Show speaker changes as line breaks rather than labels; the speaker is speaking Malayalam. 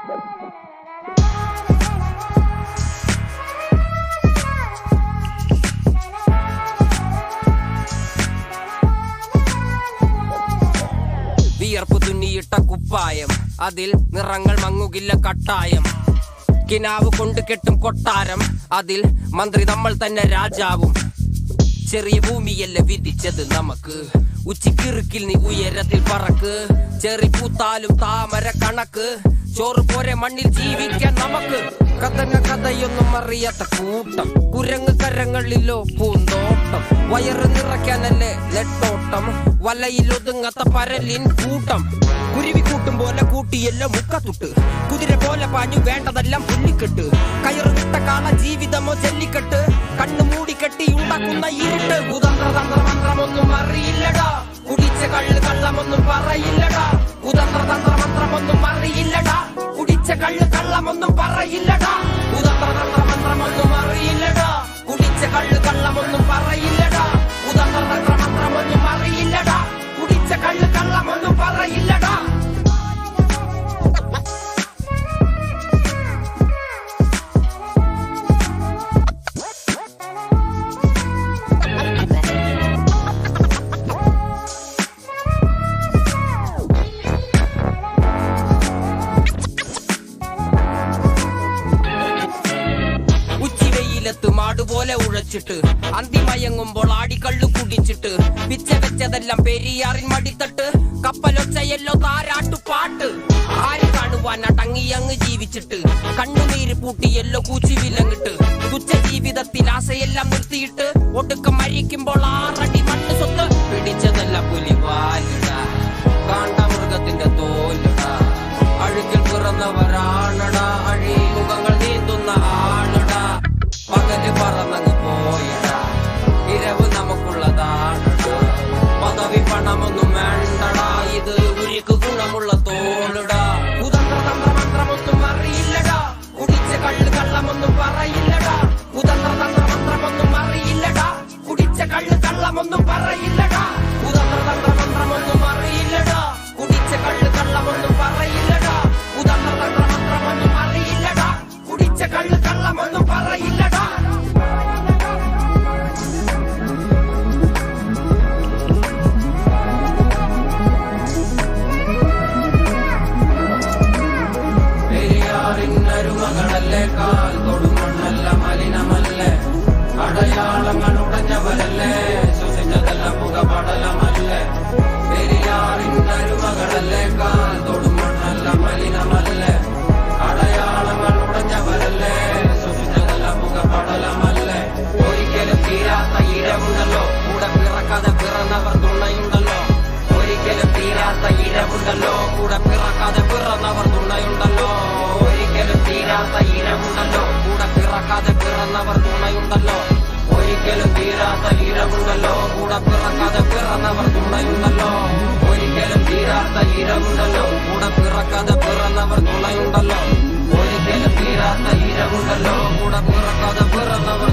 വിയർപ്പ് തുന്നിയിട്ട കുപ്പായം, അതിൽ നിറങ്ങൾ മങ്ങുകില്ല കട്ടായം. കിനാവ് കൊണ്ട് കെട്ടും കൊട്ടാരം, അതിൽ മന്ത്രി നമ്മൾ തന്നെ രാജാവും. ചെറിയ ഭൂമിയല്ല വിധിച്ചത് നമുക്ക്, ഉച്ചിക്കിറുക്കിൽ നീ ഉയരത്തിൽ പറക്ക്. ചെറി പൂത്താലും താമര കണക്ക്, ചോറ് പോരെ മണ്ണിൽ ജീവിക്കാൻ നമുക്ക്. കഥയൊന്നും അറിയാത്ത കൂട്ടം, കുരങ്ങ് കരങ്ങളിലോ പൂന്തോട്ടം. വയറ് നിറയ്ക്കാനല്ലേ നെട്ടോട്ടം, വലയിൽ ഒതുങ്ങാത്ത പരലിൻ കൂട്ടം. കുരുവി കൂട്ടും പോലെ കൂട്ടിയല്ലോ മുക്കത്തുട്ട്, കുതിര പോലെ പാഞ്ഞു വേണ്ടതെല്ലാം പുല്ലിക്കെട്ട്. കയറ് വിട്ട കാള ജീവിതമോ ജല്ലിക്കെട്ട്, കണ്ണു മൂടിക്കെട്ടി ഉണ്ടാക്കുന്ന ഇരുട്ട്. കുതന്ത്രതന്ത്രമന്ത്രമൊന്നും അറിയില്ലടാ, കുടിച്ച കള്ള് കള്ളമൊന്നും പറയില്ലടാ. കുതന്ത്രതന്ത്രമന്ത്രമൊന്നും അറിയില്ലടാ, കുടിച്ച കള്ള് കള്ളമൊന്നും പറയില്ലടാ. കുതന്ത്രതന്ത്രമന്ത്രമൊന്നും അറിയില്ലടാ, കുടിച്ച കള്ള് കള്ളമൊന്നും പറയില്ലടാ. കുതന്ത്രതന്ത്രമന്ത്രമൊന്നും അറിയില്ലടാ, കുടിച്ച കള്ള് കള്ളമൊന്നും പറയില്ലടാ. മാടുപോലെ ഉഴച്ചിട്ട് അന്തിമയങ്ങുമ്പോൾ ആടിക്കള്ളു കുടിച്ചിട്ട്, പിച്ച വെച്ചതെല്ലാം പെരിയാറിൻ മടിത്തട്ട്. കപ്പലൊച്ചയല്ലോ താരാട്ടുപാട്ട്, ആര് കാണുവാൻ അടങ്ങിയങ്ങ് ജീവിച്ചിട്ട്. കണ്ണുനീര് പൂട്ടിയല്ലോ കൂച്ചി വിലങ്ങിട്ട്, തുച്ഛ ജീവിതത്തിൽ ആശയെല്ലാം നിർത്തിയിട്ട്. ഒടുക്കം മരിക്കുമ്പോൾ 6 അടി മണ്ണ് സ്വത്ത്. പിടിച്ചതെല്ലാം പുലിവാലിടാ, കാണ്ടാമൃഗത്തിന്റെ തോലിടാ. അഴുക്കിൽ പിറന്നവരാണടാ, അഴിമുഖങ്ങൾ നീന്തുന്ന ആളടാ. പകല് പറന്നങ്ങ് പോയിടാ, ഇരവ് നമുക്കുള്ളതാണടാ. പദവി പണമൊന്നും വേണ്ടടാ, ഇത് ഉരുക്ക് ഗുണമുള്ള തോളിടാ. കുതന്ത്രതന്ത്രമന്ത്രമൊന്നും അറിയില്ലടാ, കുടിച്ച കള്ള് കള്ളമൊന്നും പറയില്ലടാ. കുതന്ത്രതന്ത്രമന്ത്രമൊന്നും അറിയില്ലടാ, കുടിച്ച കള്ള് കള്ളമൊന്നും പറയില്ലടാ. കുതന്ത്രതന്ത്രമന്ത്രമൊന്നും അറിയില്ലടാ, കുടിച്ച കള്ള് കള്ളമൊന്നും പറയില്ലടാ. കുതന്ത്രതന്ത്രമന്ത്രമൊന്നും അറിയില്ലടാ, കുടിച്ച കള്ള് കള്ളമൊന്നും പറയില്ലടാ. പെരിയാറിനരുമകളല്ലേ, കാൽ തൊടുമണ്ണല്ല മലിനമല്ലേ. അടയാളങ്ങൾ ഉടഞ്ഞവരല്ലേ, ശ്വസിച്ചതെല്ലാം പുകപടലമല്ലേ. പെരിയാറിനരുമകളല്ലേ, കാൽ തൊടുമണ്ണല്ല മലിനമല്ലേ. അടയാളങ്ങൾ ഉടഞ്ഞവരല്ലേ, ശ്വസിച്ചതെല്ലാം പുകപടലമല്ലേ. ഒരിക്കലും തീരാത്ത ഇരവുണ്ടല്ലോ, കൂടെ പിറക്കാതെ പിറന്നവർ തുണയുണ്ടല്ലോ. ഒരിക്കലും തീരാത്ത ഇരവുണ്ടല്ലോ, കൂടെ പിറക്കാതെ പിറന്നവർ തുണയുണ്ടല്ലോ. ഒരിക്കലും തീരാത്ത ഇരവുണ്ടല്ലോ, കൂടെ പിറക്കാതെ പിറന്നവർ തുണയുണ്ടല്ലോ. ഒരിക്കലും തീരാത്ത ഇരവുണ്ടല്ലോ, കൂടെ പിറക്കാതെ പിറന്നവർ തുണയുണ്ടല്ലോ. ഒരിക്കലും തീരാത്ത ഇരവുണ്ടല്ലോ, കൂടെ പിറക്കാതെ പിറന്നവർ തുണയുണ്ടല്ലോ. ഒരിക്കലും തീരാത്ത ഇരവുണ്ടല്ലോ, കൂടെ പിറക്കാതെ പിറന്നവർ